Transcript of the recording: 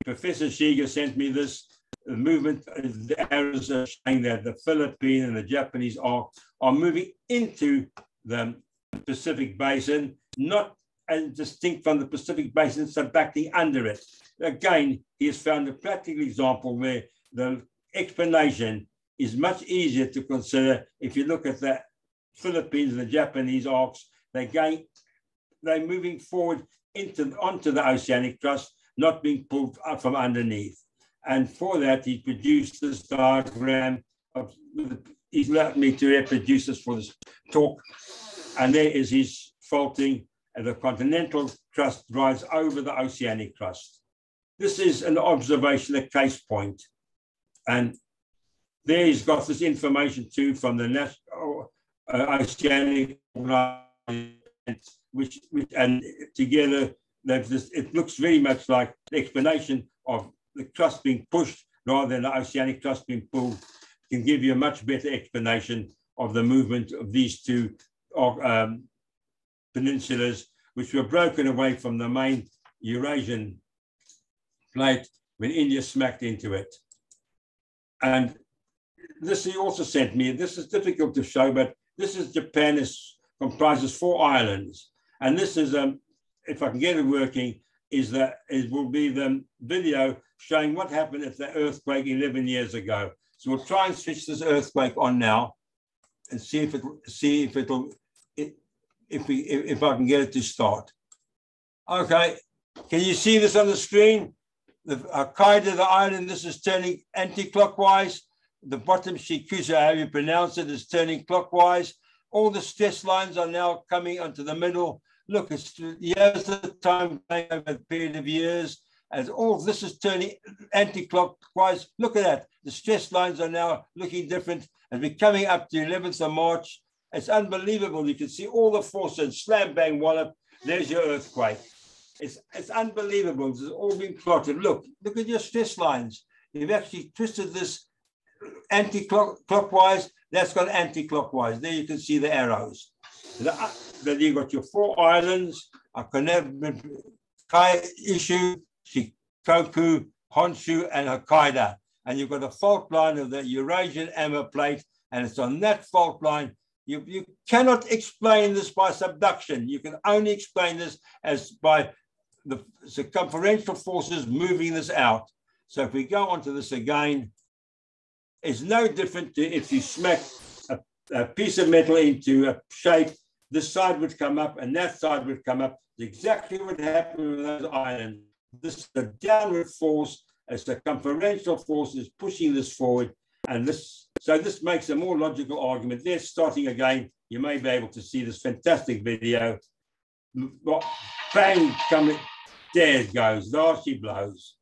Professor Shige sent me this movement. The arrows are showing that the Philippine and the Japanese are moving into the Pacific Basin, not as distinct from the Pacific Basin, subducting under it. Again, he has found a practical example where the explanation is much easier to consider. If you look at the Philippines and the Japanese arcs, they're moving forward onto the oceanic crust, not being pulled up from underneath. And for that, he produced this diagram he's allowed me to reproduce this for this talk. And there is his faulting, and the continental crust rides over the oceanic crust. This is an observation, a case point. And there he's got this information too from the National Oceanic Organization, which and together it looks very much like the explanation of the crust being pushed rather than the oceanic crust being pulled. Can give you a much better explanation of the movement of these two peninsulas, which were broken away from the main Eurasian plate when India smacked into it. And this he also sent me. This is difficult to show, but this is Japan. Comprises 4 islands. And this is, if I can get it working, it will be the video showing what happened at the earthquake 11 years ago. So we'll try and switch this earthquake on now and see if I can get it to start. Okay, can you see this on the screen? The Hokkaido, the island, this is turning anti-clockwise. The bottom Shikusa, how you pronounce it, is turning clockwise. All the stress lines are now coming onto the middle. Look, it's years at a time over a period of years. As all this is turning anti-clockwise, look at that. The stress lines are now looking different. As we're coming up to 11th of March, it's unbelievable. You can see all the forces, slam, bang, wallop. There's your earthquake. It's unbelievable. It's all been plotted. Look at your stress lines. You've actually twisted this anti-clockwise. That's got anti-clockwise. There you can see the arrows. Then you've got your 4 islands, Kyushu, Shikoku, Honshu, and Hokkaido. And you've got a fault line of the Eurasian Amur plate, and it's on that fault line. You cannot explain this by subduction. You can only explain this as by the circumferential forces moving this out. So if we go on to this again, it's no different to if you smack a piece of metal into a shape, this side would come up and that side would come up. It's exactly what happened with those islands. This is a downward force, a circumferential force is pushing this forward. And so this makes a more logical argument. They're starting again. You may be able to see this fantastic video. Bang, coming, there it goes. There she blows.